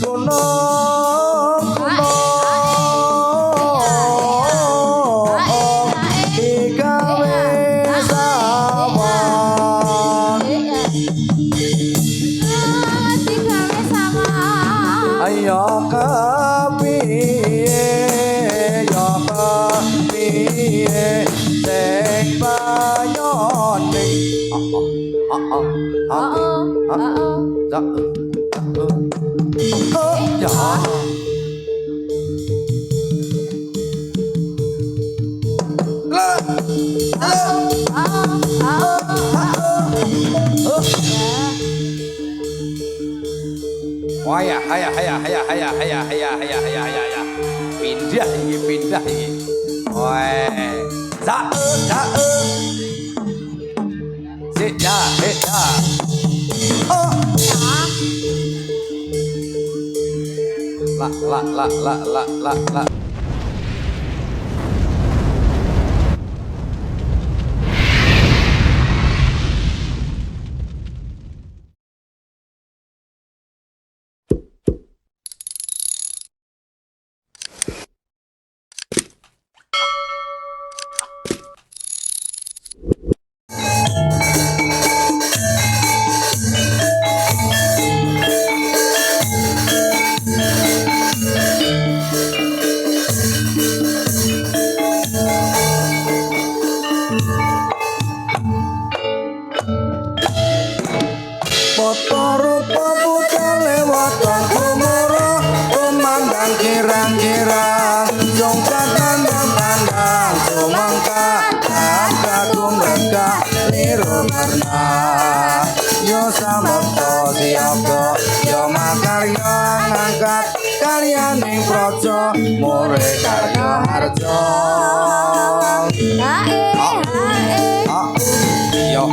gunung digawe sawah ayo kepiye sing bayone pindah iki. Weh. Sik ya. Oh. La. Yo samekto siaga yo makarya ngangkat karyaning praja mure karya harja yo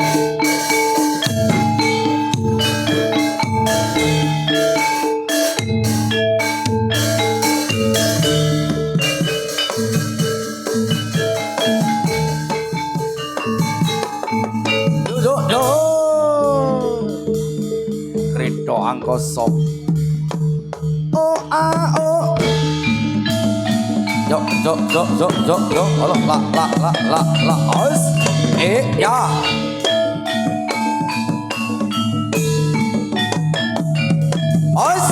angkasa oh yo la os ya os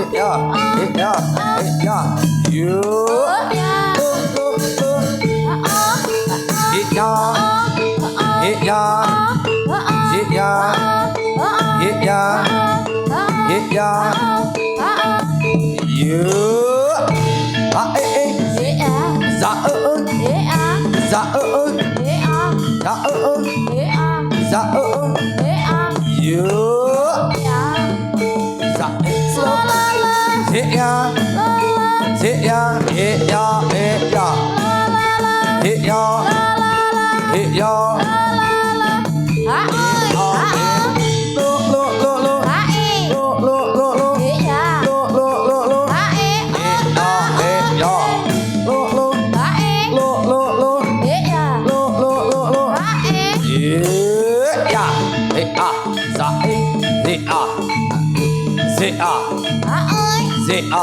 ya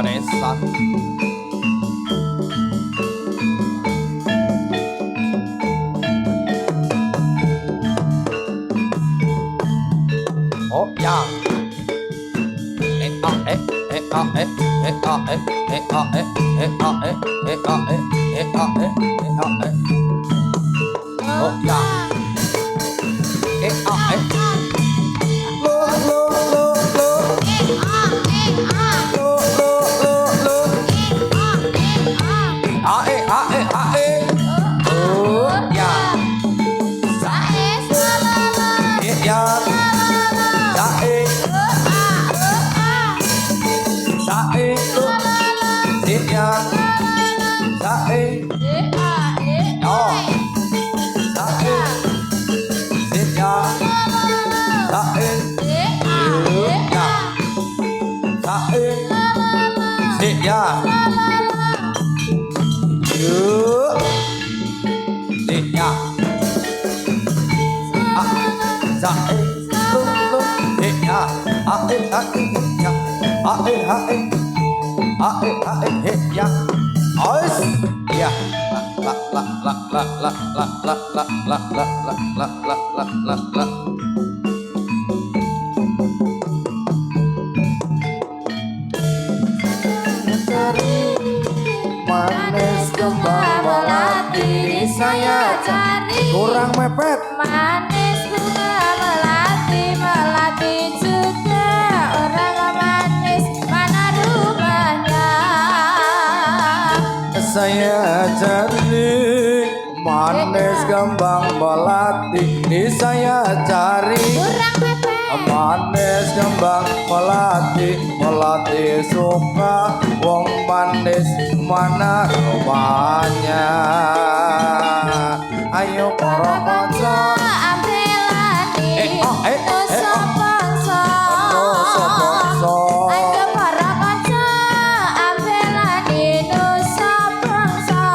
manisan. Oh ya. Oh ya. Manis kembang melati saya cari. Kurang mepet. Manis bunga melati, melati juga orang manis. Mana rumahnya? Saya cari manis kembang melati, di saya cari Kurang mepet. manis kembang melati, melati suka wong manis mana rumahnya. Ayo para kanca ambelani nusa bangsa. nusa bangsa. Ayo para kanca ambelani nusa bangsa.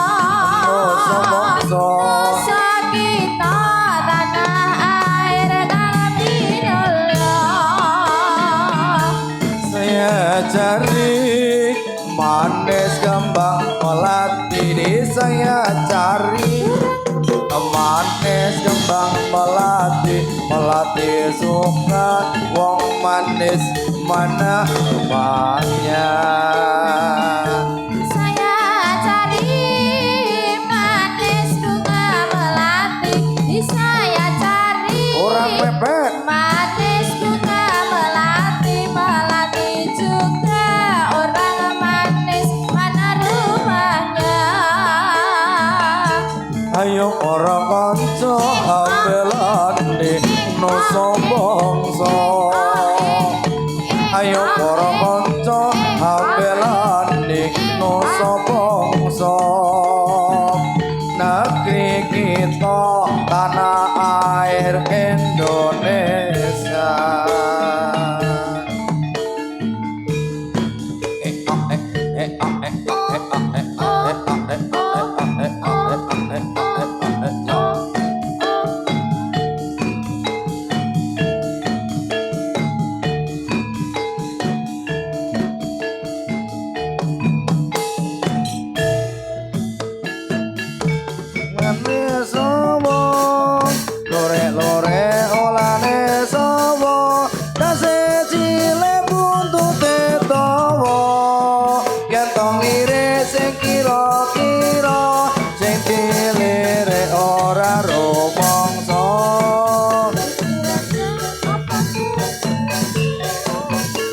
Nusa bangsa. Nusa kita tanah air kami dulu. Saya cari manis kembang melati, di saya cari manis kembang melati, melati suka wong manis mana rumahnya. Saya cari manis bunga melati, di saya cari Kurang mepet. manis bunga melati, melati juga orang manis mana rumahnya? Ayo para kanca ambelane nusa bangsa. Ayo para kanca ambelane nusa bangsa. Negeri kita tanah air Indonesia. Lore olane sawo, dase cile buntute dawa. Yen tong iris sing kira-kira, sing dilire ora rumangsa.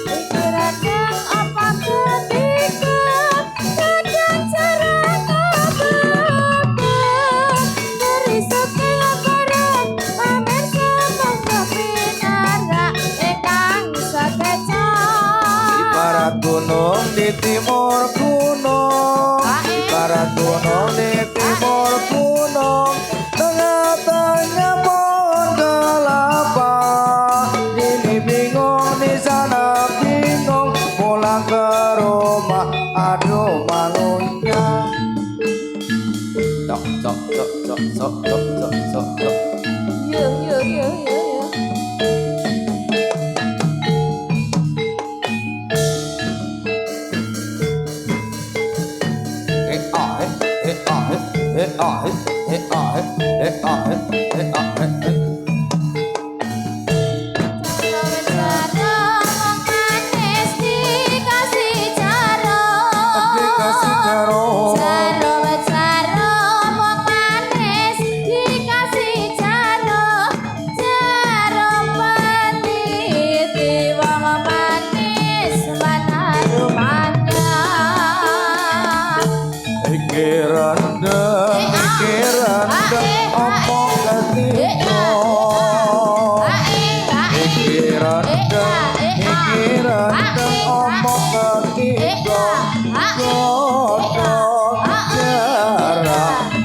Pikirannya apa ketika kadang cara kabur dari sekian barang pamer sembah kepinara ekang sakeca. Ibarat gunung di timur gunung, ibarat gunung di timur gunung, tengah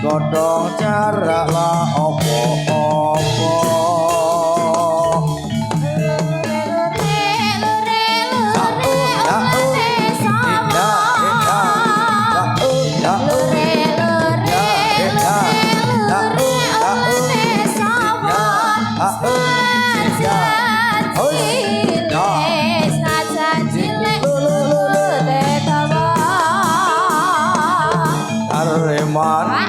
Godhong jarak lah opo-opo. Dari mana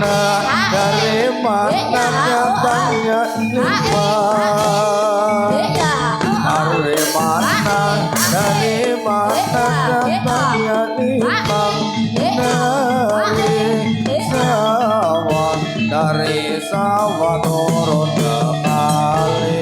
nyatanya lima? Dari mana nyatanya lima? Dari sawah turun ke kali.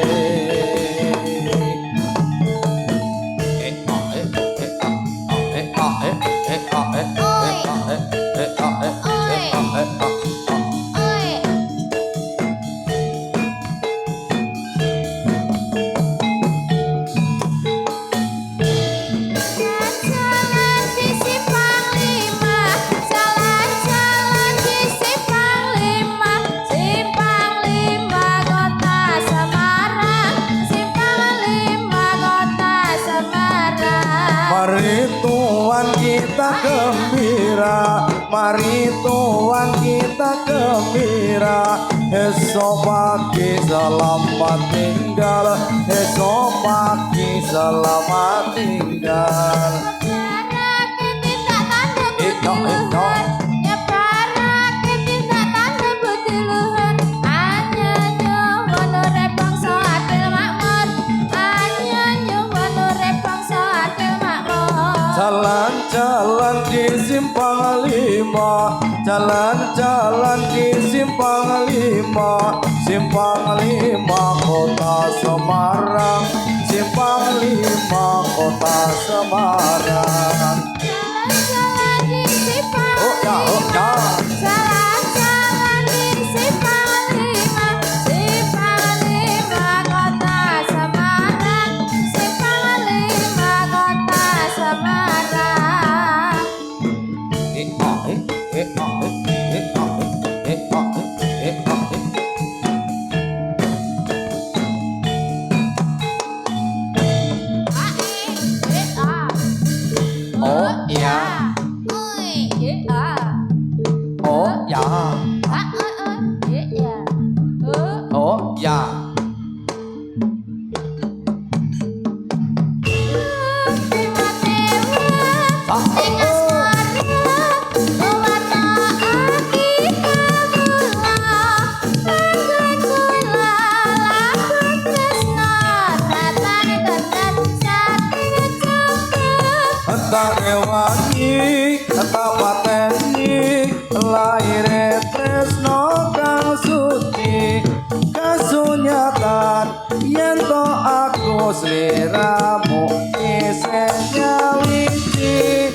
Mari tuan kita gembira, mari tuan kita gembira. Esok pagi selamat tinggal, esok pagi selamat tinggal. Jalan-jalan di simpang lima, jalan-jalan di simpang lima, simpang lima kota Semarang, simpang lima kota Semarang. Jalan-jalan di simpang lima, jalan-jalan di simpang lima, simpang lima kota Semarang, simpang lima kota Semarang. Oh ya, oh ya, oh ya. Tak ewangi, tak pateni, lahir tresno kang suci, kasunyatan yen to aku sliramu isih nyawiji.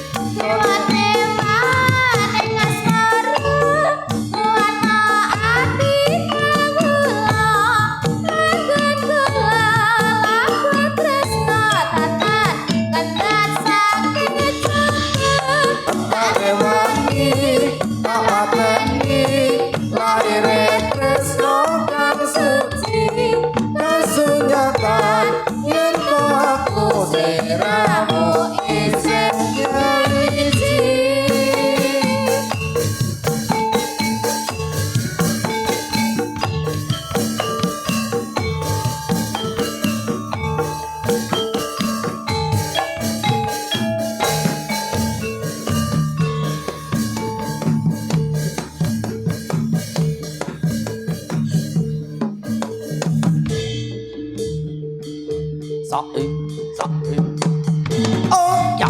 Oh ya.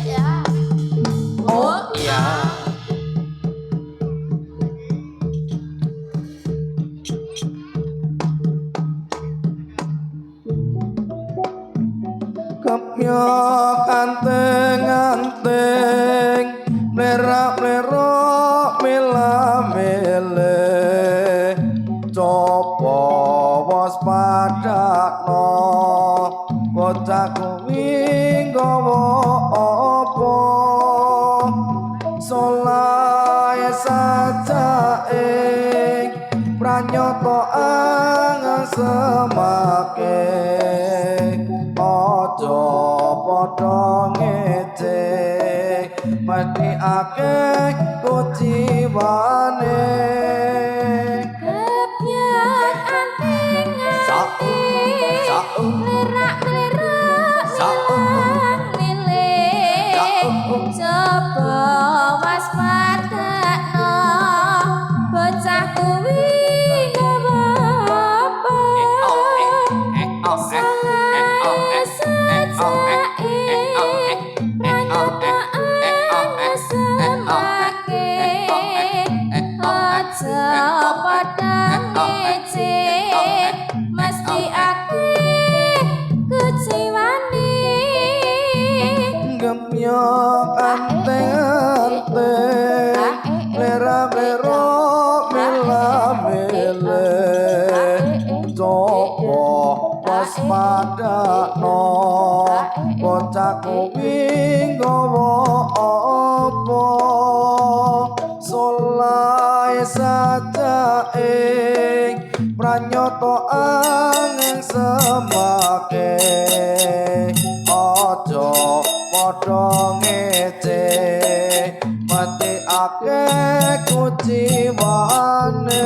Ya. Oh ya. Kepyo anteng-anteng merak-merok mila-mile copo waspadakno bocah kuwi nggawa apa solae sajake pranyata angang semake aja padha ngece mati akeh kuciwane Kepyat anting-anting merak-merak milang-miling coba waspadakno bocah kuwi nggawa apa salah sajake pranyataan semake aja padha ngece mesti akeh kuciwane gemyo anteng-anteng lera-lero mila-mile copo waspadakno bocah kuwi nggawa apa solae sajake pranyata angin semake aja padha ngece mati akeh kuciwane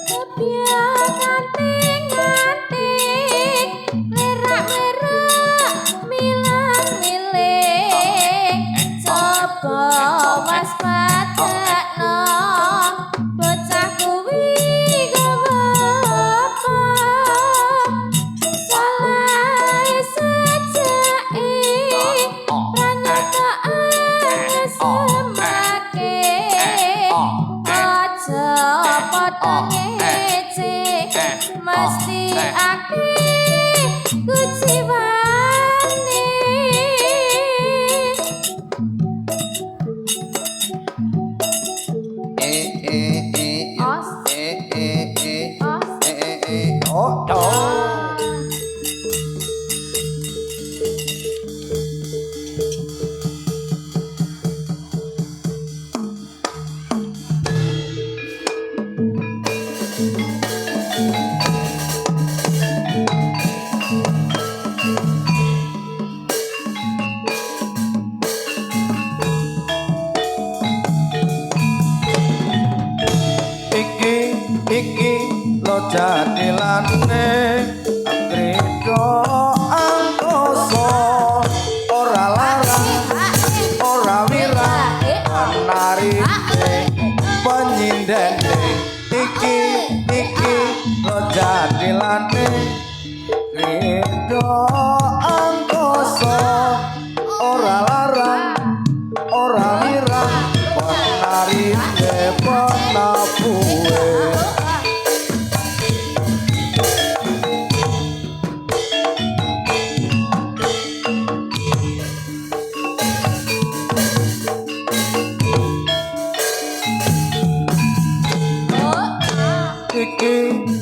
Kepyat anting-anting merak-merak milang-miling coba waspadakno bocah kuwi nggawa apa salah sajake pranyataan semake aja padha ngece mesti akeh kuciwane Os. Os. oh iki lo jadilane krida angkasa ora larang ora wirang nari penyindene iki lo jadilane krida angkasa ora larang ora wirang nari penabuhe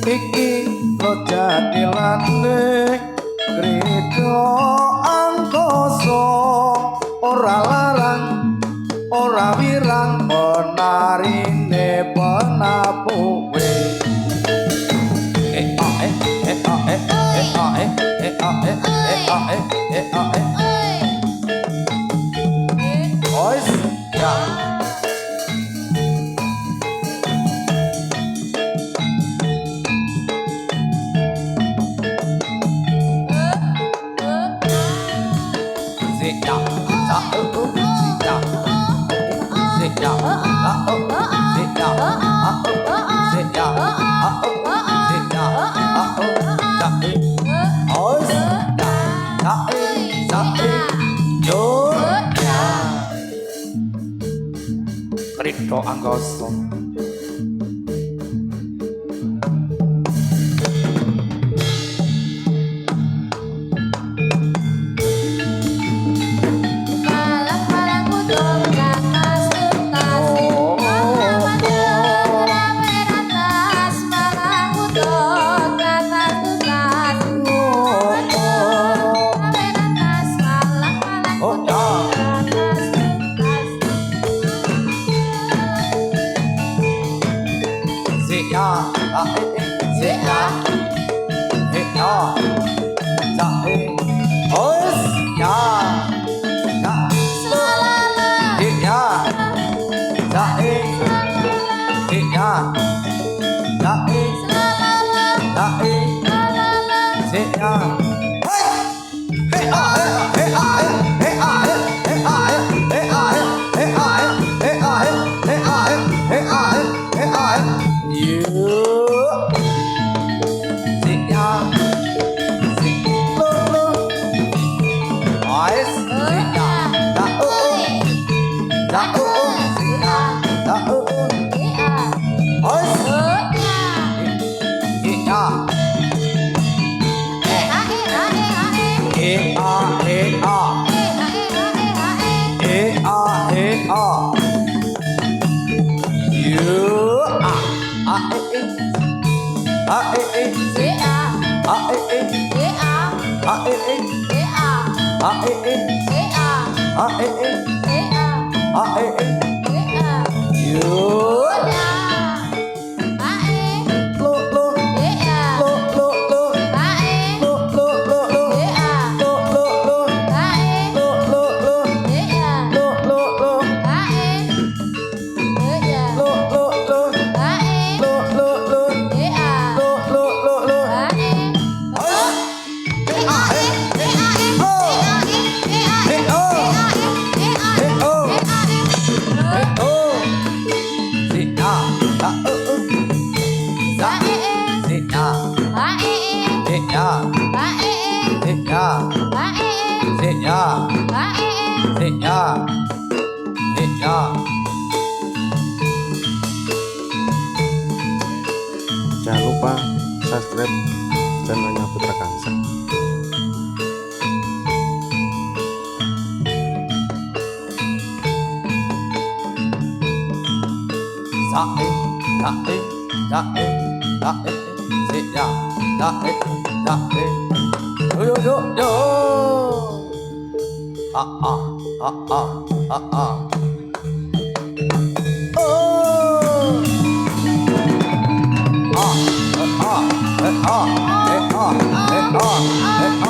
iki lo jadilane krida angkasa ora larang ora wirang penarine penabuhe Ois ya Sit down. Krito angkoso. Malang-malang kudung lakas tuntas Malang mandung rame-ratas Malang kudung lakas tuntas Malang rame-ratas Malang-malang kudung lakas tuntas Zia, zia, zia, zae, os, ya, ya, Salala zia, zae, zia, zae, Salala zae, Salala zia. Hey, ah, hey, ah, hey, ah, hey, hey, ah, hey, ah, hey, ah, hey, ah, hey, ah, hey, ah, hey, hey, ah, hey, ah, hey. You, zia, zia, Ois, zia, da, da, zia, da, ois, zia, e, a, e, a, e, a, e, a. You, a, e, a, e, e, a, e, e, a, e, e, a, e, e, a, e, e, a, e, e. You, lo, lo, lo, lo, lo, lo, lo, lo, lo, lo, lo, lo, lo, Jangan lupa subscribe channelnya Putra Kansa. Yo, yo, yo. Ah, ah, ah, ah, ah, ah. Oh. Ah, ah, ah, ah, ah, ah, ah, ah,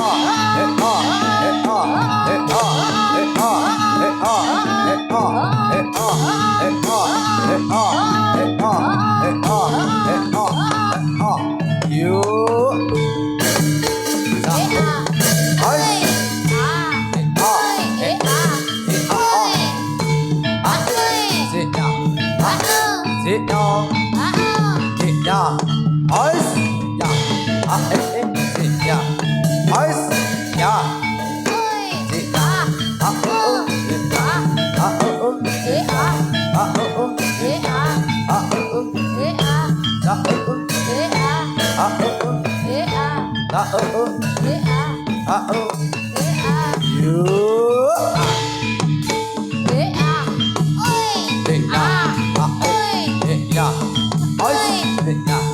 you sit down, sit down, ice, yeah, sit down, ice, yeah, sit down, sit down, you, sit down, ice, sit down,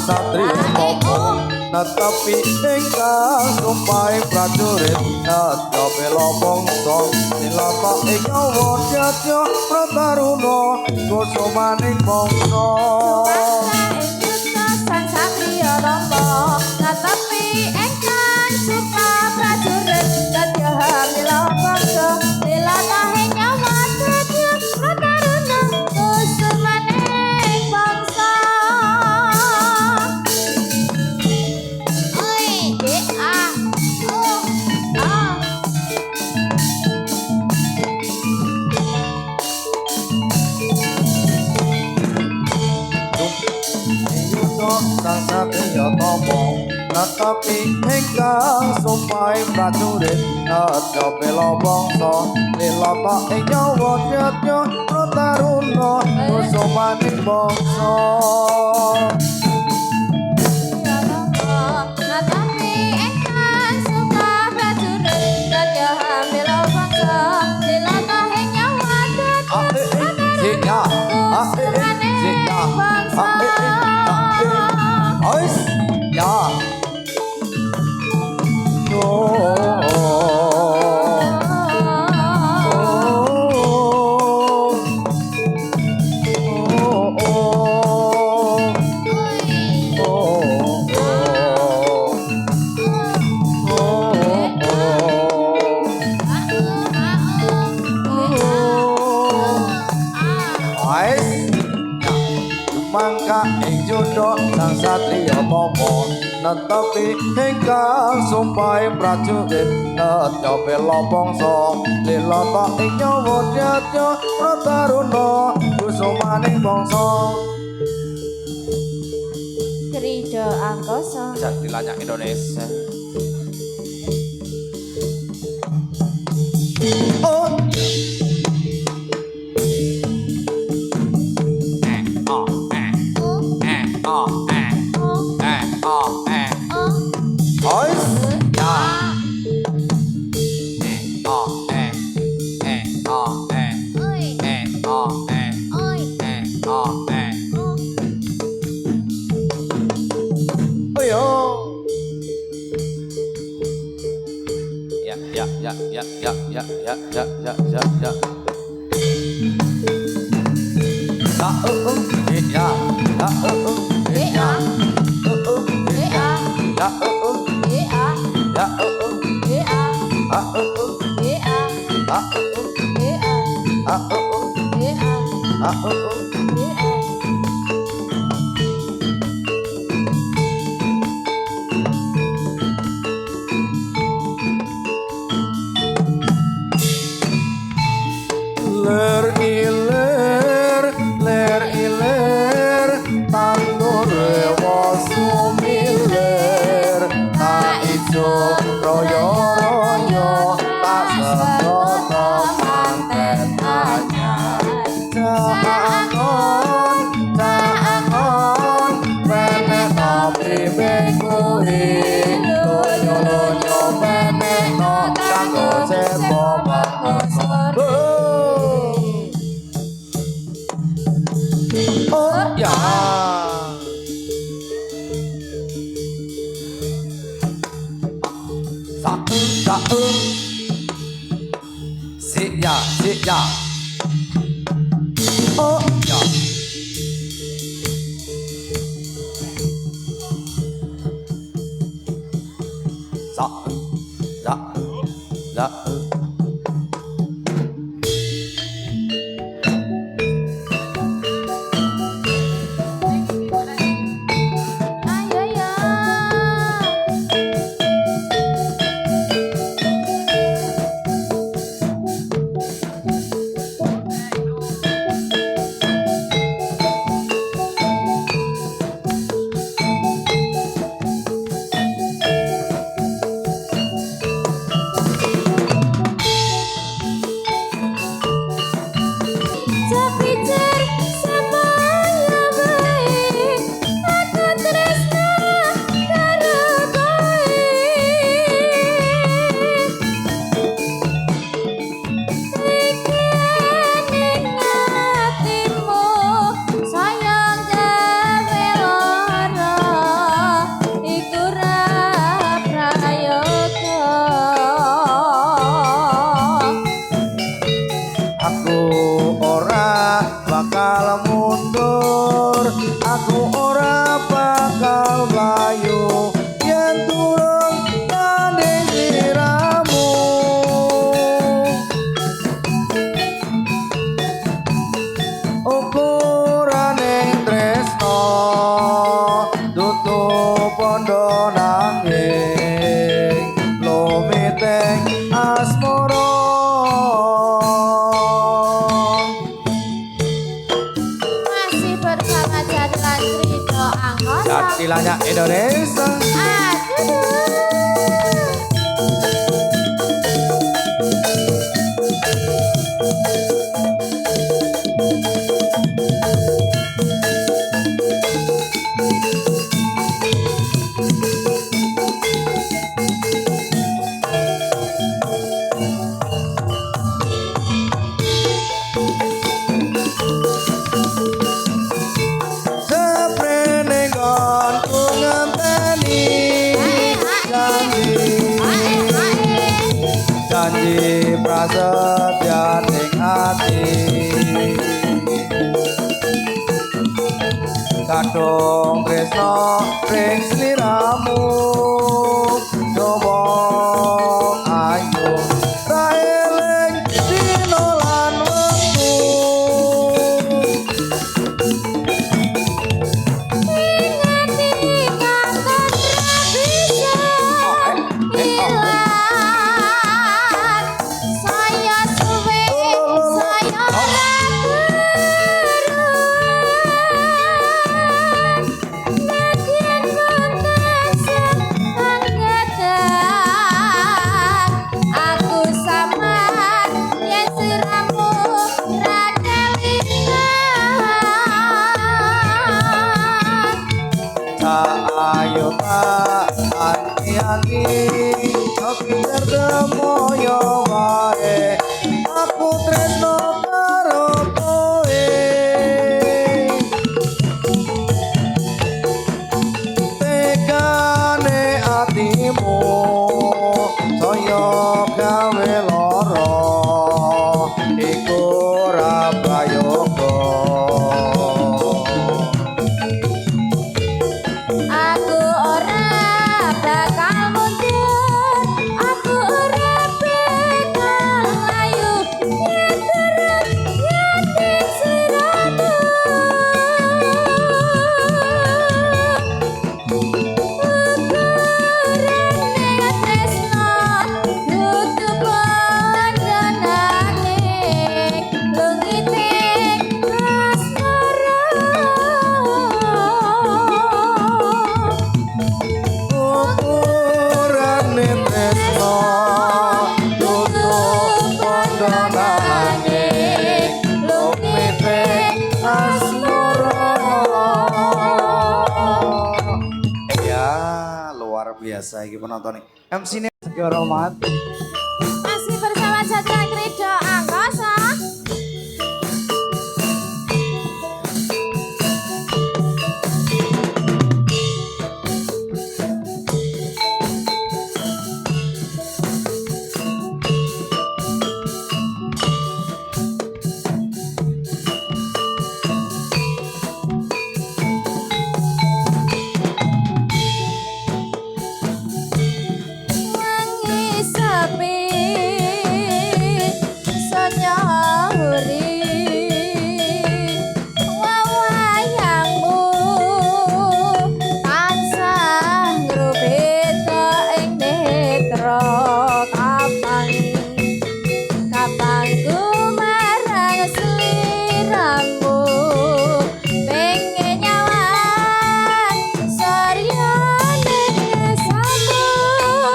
satria moko netepi ingkang sumpahe prajurit nedya bela bangsa nilata ing nyawa jatya prataruna kusumaning bangsa sang satria rama netepi ingkang suka prajurit nedya bela bangsa nilata ing nyawa jatya prataruna kusumaning bangsa. sang satria tama netepi ingkang sumpahe prajurit nedya bela bangsa nilata ing nyawa jatya prataruna kusumaning bangsa mangka ing jodho sang satria tama netepi ingkang sumpahe prajurit nedya bela bangsa nilata ing nyawa jatya prataruna kusumaning bangsa. Krida angkasa bisa dilanyak Indonesia. Oh ler iler tandur rewa sumiler tak ijo royo tak sedot manten anyar jangan benek tapi bekuri lonyo benek no kanggo sepo oh ya satu si ya oh ya satu Indonesia. Seprene nggonku ngenteni janji prasetyan ing ati kadung tresno ring sliramu coba ayo ta eling dino lan wektu ayo tak anti-anti aku terdemoyo wae aku tresno karo kowe tegane atimu saya gawe lara iku ora prayoga Aku ora bakal mundur, aku ora bakal layu, yen terus yakin sliramu. Ukurane tresno, nutup panjenengane, lungiting asmara. ukurane tresno tutup pondonane lumite asmara ya luar biasa iki penonton MC ini Segio Romat Masih bersama Chandra Krijo Angkoso. Wangi sepi sanyahuri wawayangmu tansah ngrubeta ing netra kapan ku marang sliramu pengen nyawang saryane sambung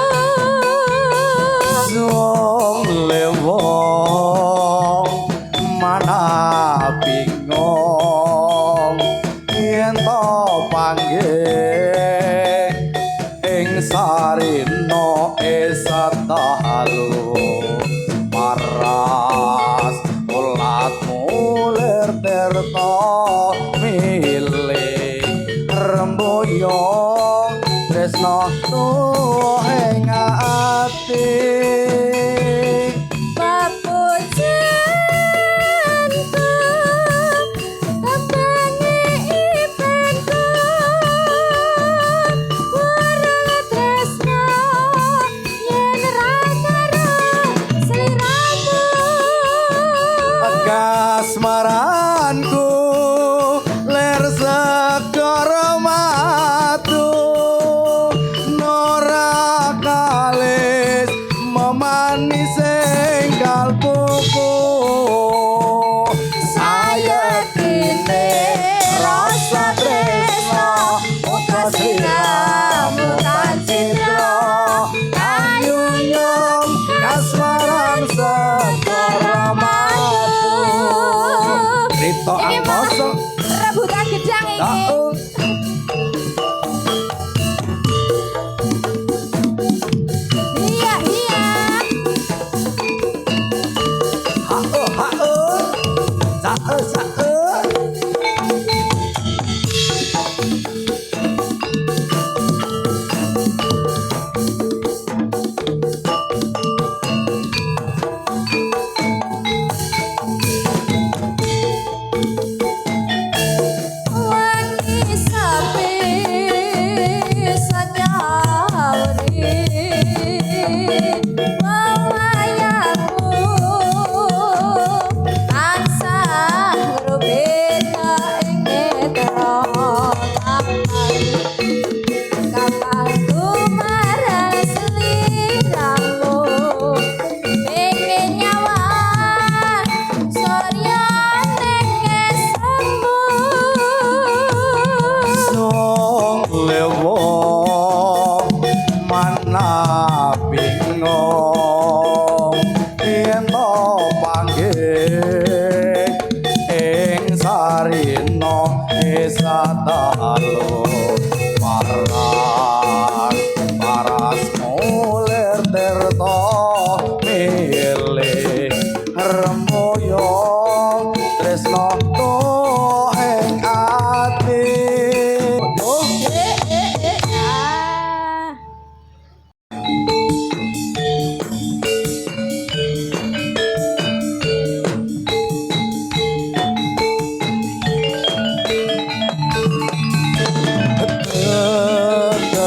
wong lewong mana bingung yen to panggih ing sarina esata halu maras ulatmu lir terta milih remboyong tresno tuwa ing ati kasmaranku ler segara matu nora kalis meman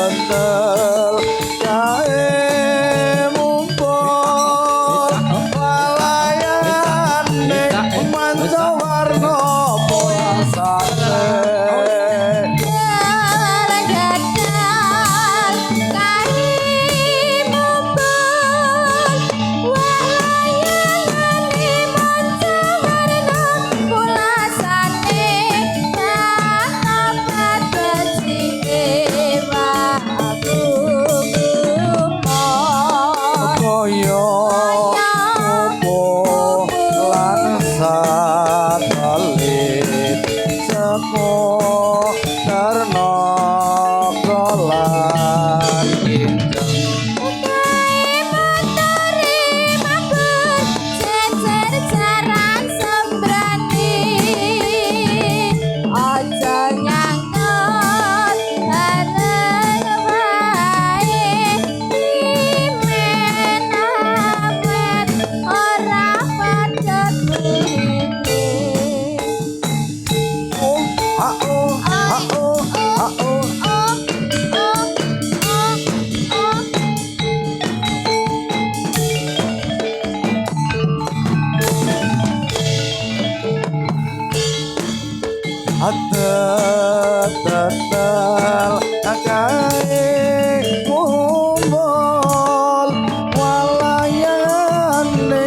tetel kae mumpul walayane manca warna pulasane tetel kae mumpul walayane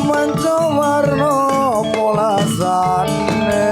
manca warna pulasane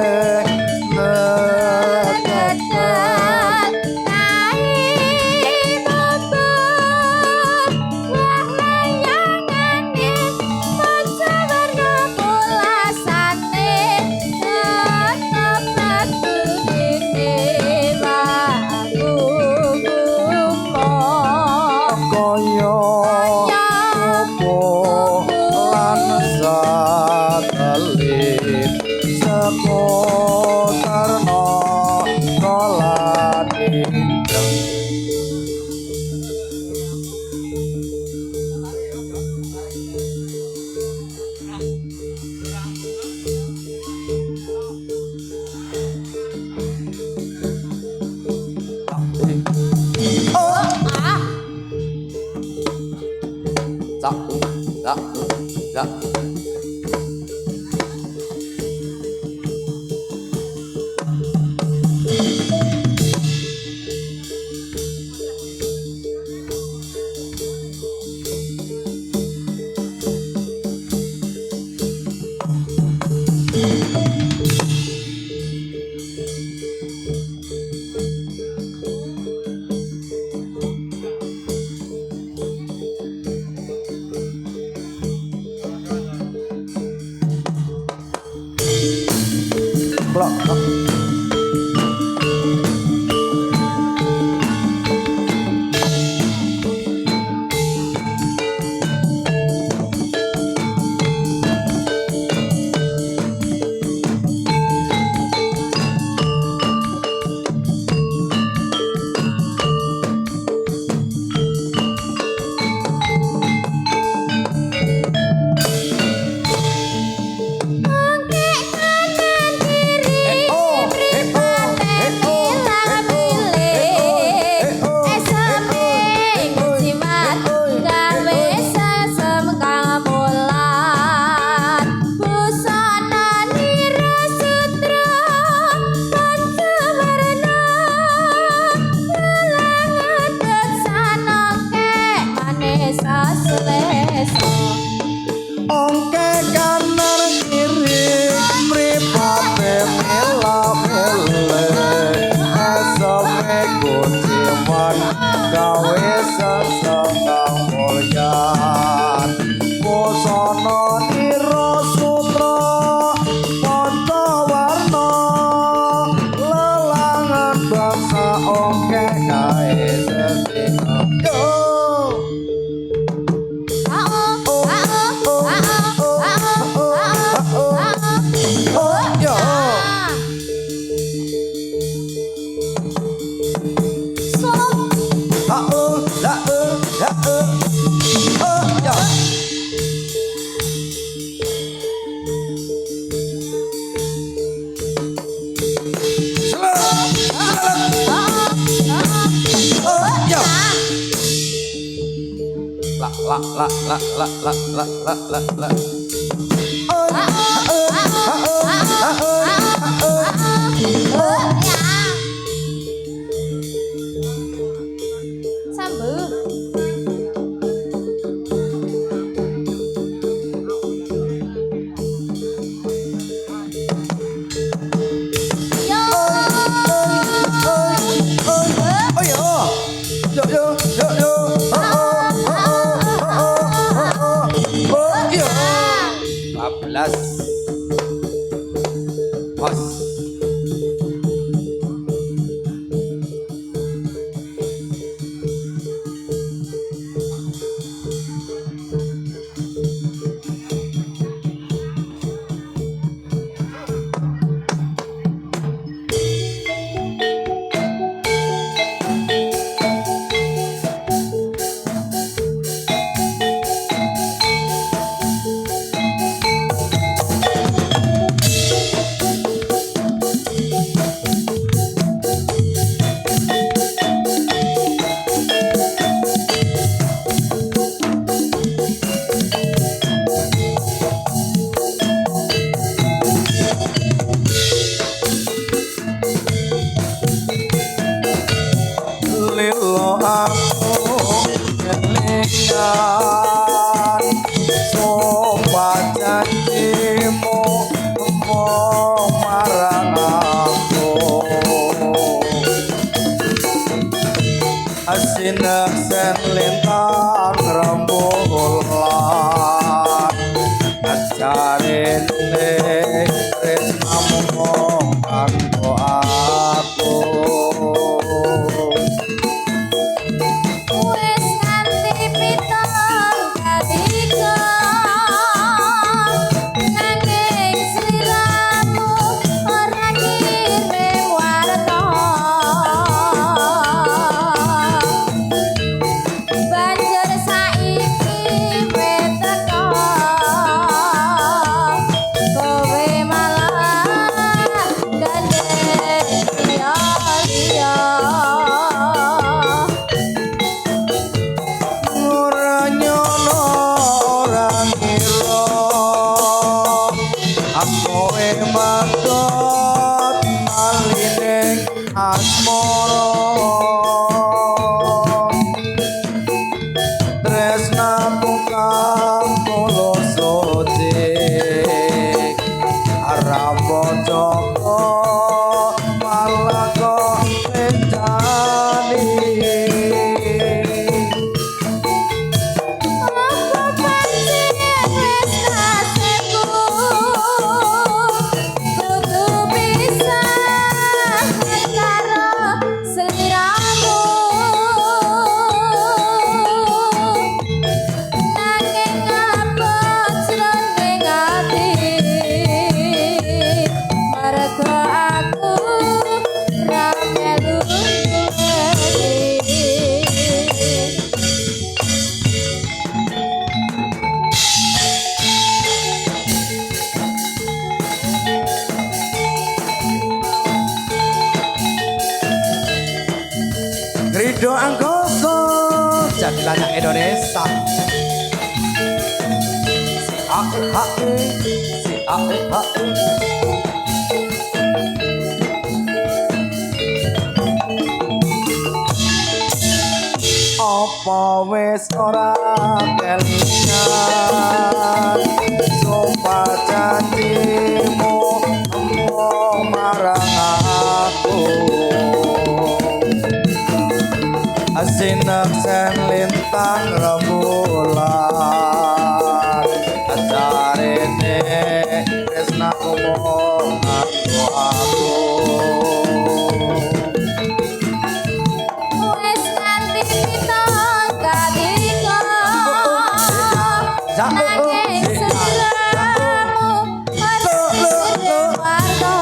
Sambu. Sinek sen lintang rembulan ajarin tresnamu kanggo aku Wis nganti pitung katiga nanging sliramu ora kirim warta banjur saiki wis teko kowe malah gandeng liya-liya. ora nyono ora ngira aku matot maline asmara tresnamu kanggo losoti arabo joko malah kok bedani Apa pancen wis nasibku kudu pisah karo sliramu nanging apa jroning ati mergo aku ra melu ngerti. Ridho Anggoso jadi banyak Indonesia si AE si AE apa wis ora kelingan sumpah janjimu ngomong marang aku sinek sen lintang rembulan ajarene tresnaku nganggo aku Wis nganti pitung katiga nanging sliramu ora kirim warta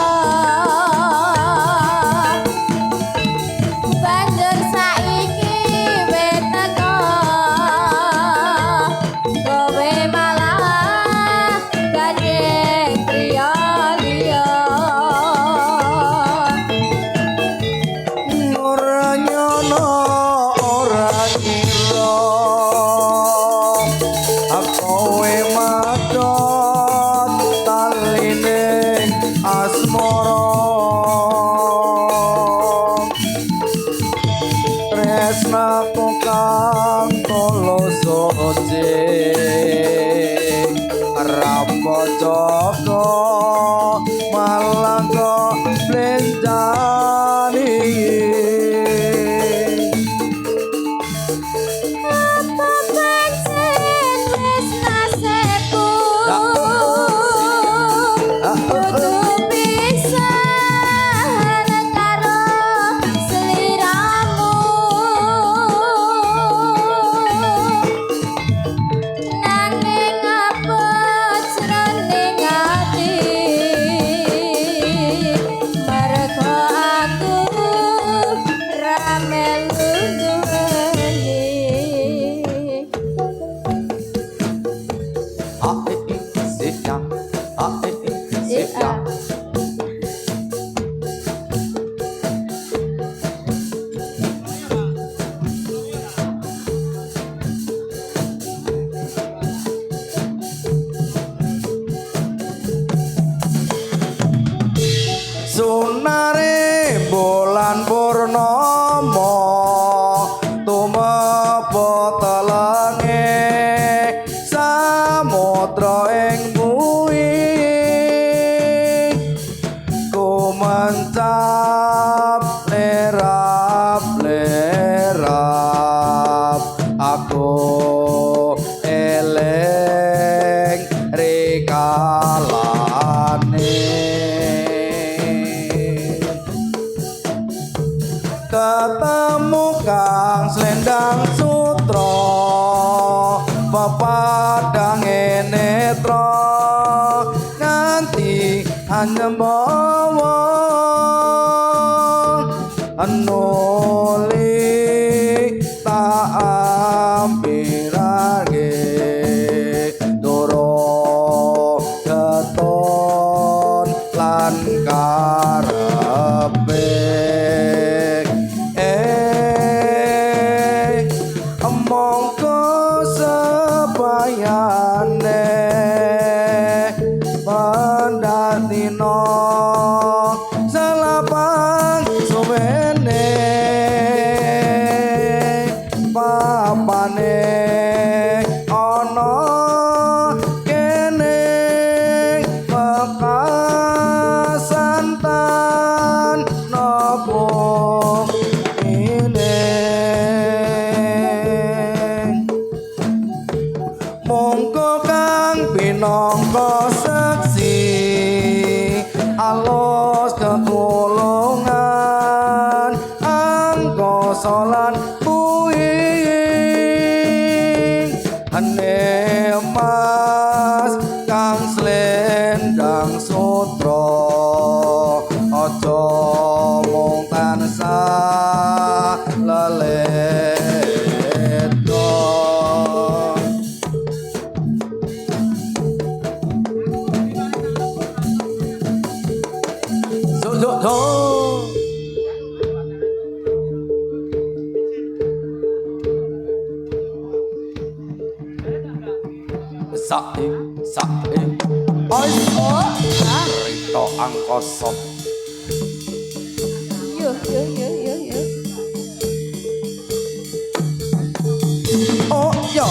banjur saiki wis teko kowe malah gandeng liya-liya. ora nyono ora ngira tresnaku kang tulus suci Ramba Joko malangga blenjani Apa pancen wis nasibku kudu pisan karo sliramu nanging apa jroning ati mergo aku ra melu duweni Sunare bulan purnama tumepa telenge samudra ing bumi ku mencap lerap aku eling rikalane ketemu kang slendang sutra pepadange netra nganti anyembawa anuli tak ampirage doro keton lan karepe mongko sebayane pendatino selapang suwene papane ana kene pekasantan nopo mongko kang pinangka seksi alus ketulungan angkasa lan puing ane mas kang slendang sutra aja mung tansah leleda sae oi rito angkasa yo oh yo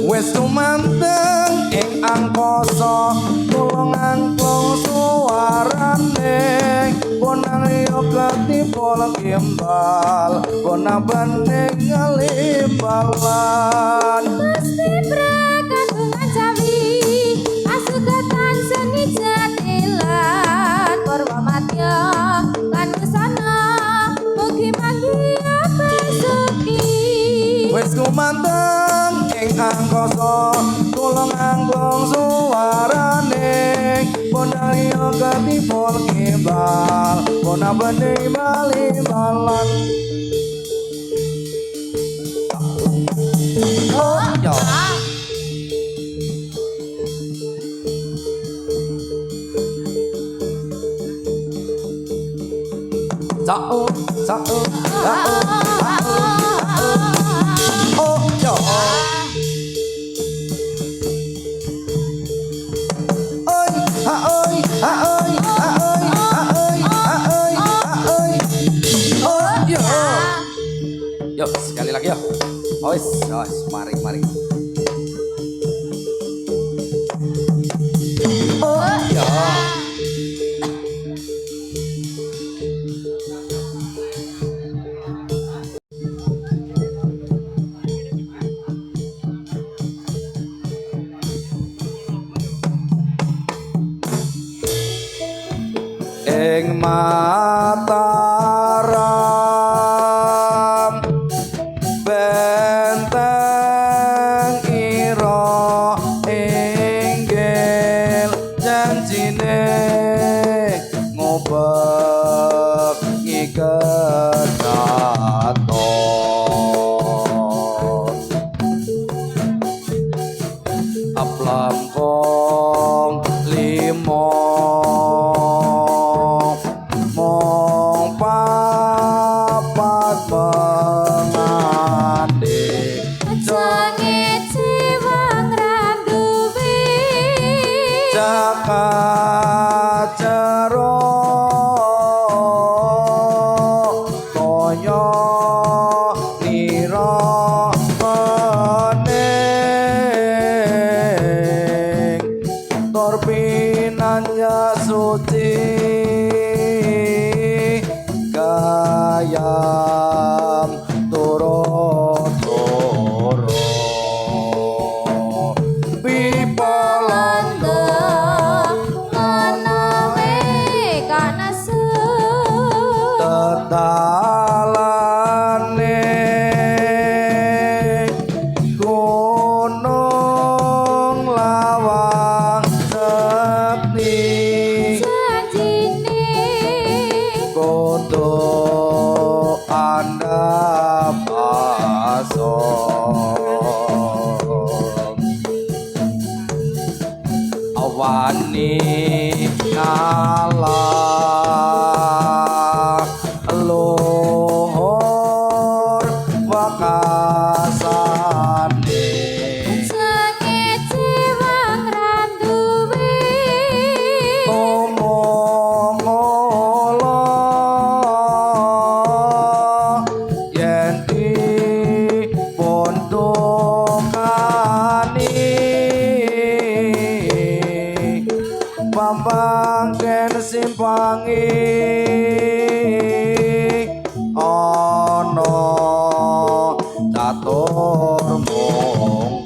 wis tumanteng ing angkasa tulungan suarane bonang yo ketipol kimbal bonang bening ngalimbalan Gusti prakagungan cawi asugatan seni jatilan Purwamadya lan kesana mugi manggiya besuki wis kumanteng ing angkasa tulung anggung suarane bonang yo ketipol kimbal bonang bening ngalimbalan oh yo sao sao oh yo ơi ha ơi ha ơi ha ơi Wis, mari. Oh ya. Ing Mataram benteng ira inggil janjine ngobek ngikedaton aplangkong limo mong papat pengande Jange jiwang randuwi jakat jero toyo nira pening torpinanya suci gayam toro-toro pipalanda menawe kanasu tetalane gunung lawang sekti janjine kodo anda pasong awani ngalah luhur wakasane Jange jiwang randuwi omong-olo yen dipondokani Bambang ken simpangi ana catur mongkor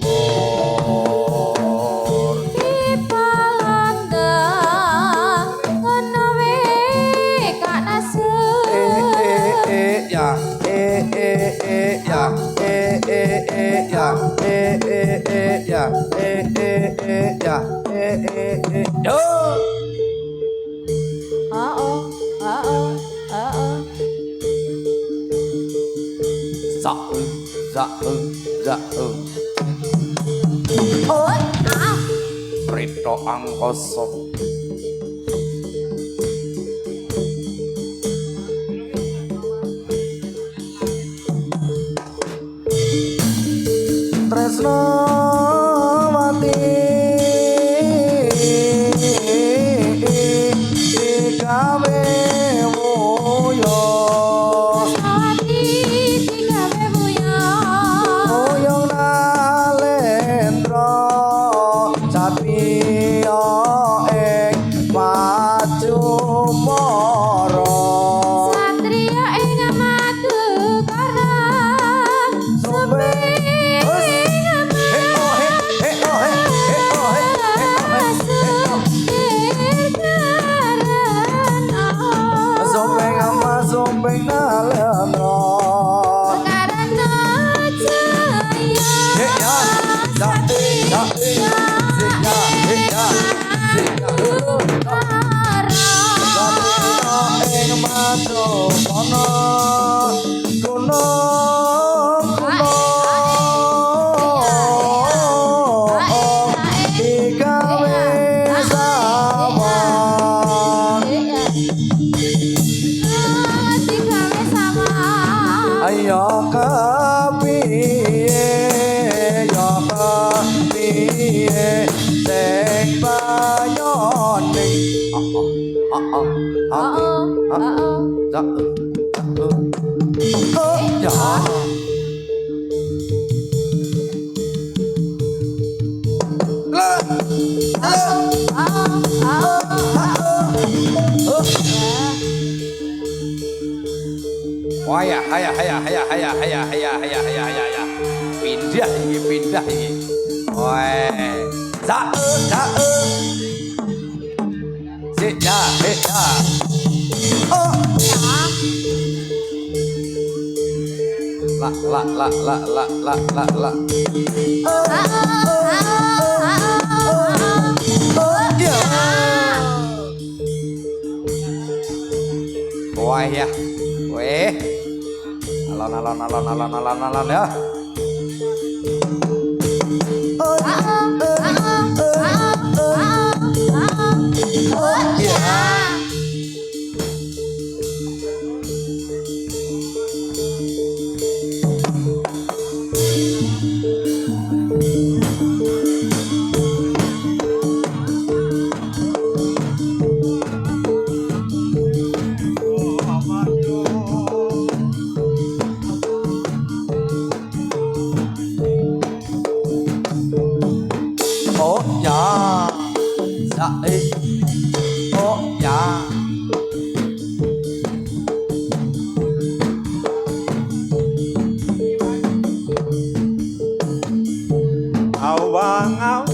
pipalanda menawe kanasu ya yo za Oi, Rito angkoso Tresnawati digawe moyo Sawati digawe buya moyo nalendra sapiya ing maju mara Satria ing madu karang Sumbe Zombeng nalendra Ayo kepiye ya kepiye sing bayone ya Wah ya, haya. Pindah ini. Wah, zae. Sik ya. Oh. La. Ya. Wah ya. Weh. Alon ya. Oh ya, zae. Oh ya. Awang-awang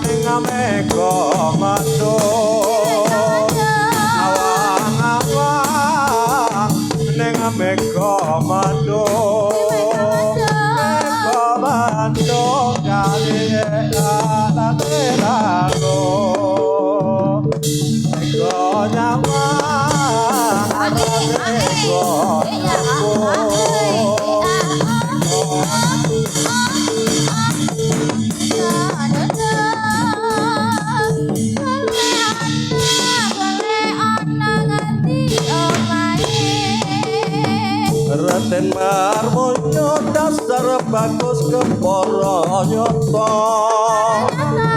ning mega madu. Awang-awang ning mega madu. Mega madu kali lalu. Mega nyawang Raden Marmoyo dasar bagus keporo nyoto.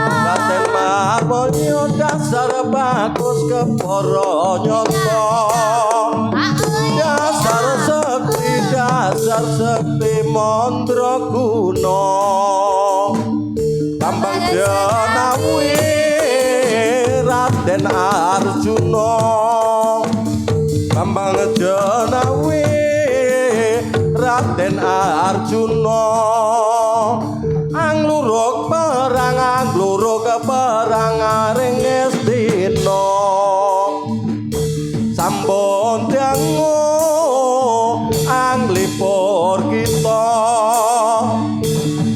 Raden Marmoyo dasar bagus keporo nyoto. Dasar sekti mandraguna. Bambang Janawi Raden Arjuna. Bambang Janawi Raden Arjuna. Angluruk perang aring Ngastina. Sampun dangu anglipur kita.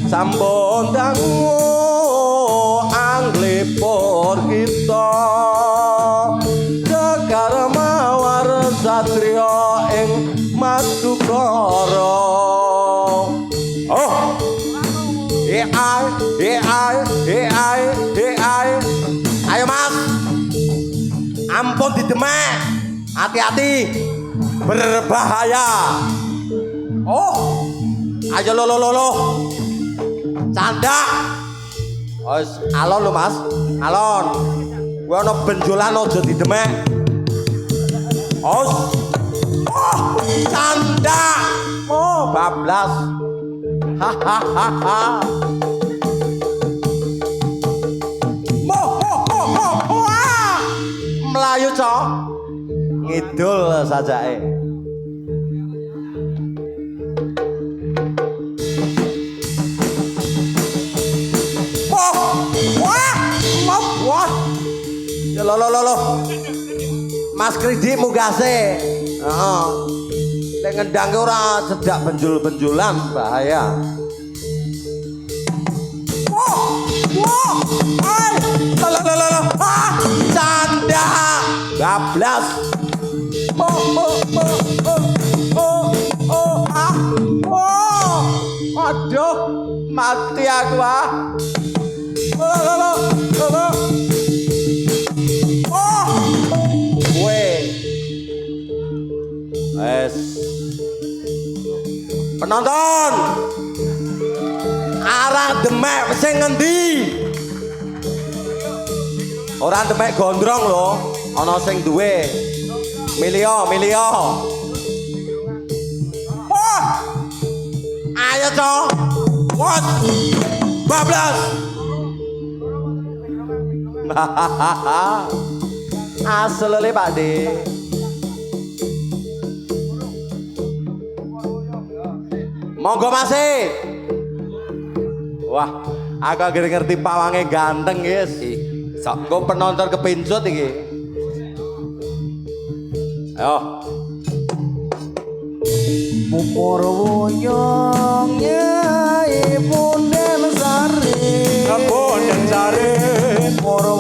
Sampun dangu anglipur kita. Jegar mawar satriya ing Madukara. Oh, ayo mas, ampun didemek, hati-hati, berbahaya. Oh, ayo lo, canda. Alon lo mas, alon. Gue ada benjolan aja didemek. Oh, canda. Oh, bablas. Hahaha. Melayu cok, ngidul saja Wah. Ya lo. Mas Kridi mugase. Heeh. Nek ngendangke ora cedak benjul-benjulan bahaya. Wah. Lo. Canda. Bablas. Aduh, mati aku ah. Lo. Penonton arah demek sing ngendi? Ora demek gondrong lho, ana sing duwe. Milio. Wah! Ayo, Cok. What? Bablas. Aslele Pak De. Monggo Mas. Wah, aku akhirnya ngerti pawangnya ganteng, guys. Sok, kok penonton kepincut iki. Ayo. Purwoyongnya Ibu Den Sari Bonden sare. Purwoyong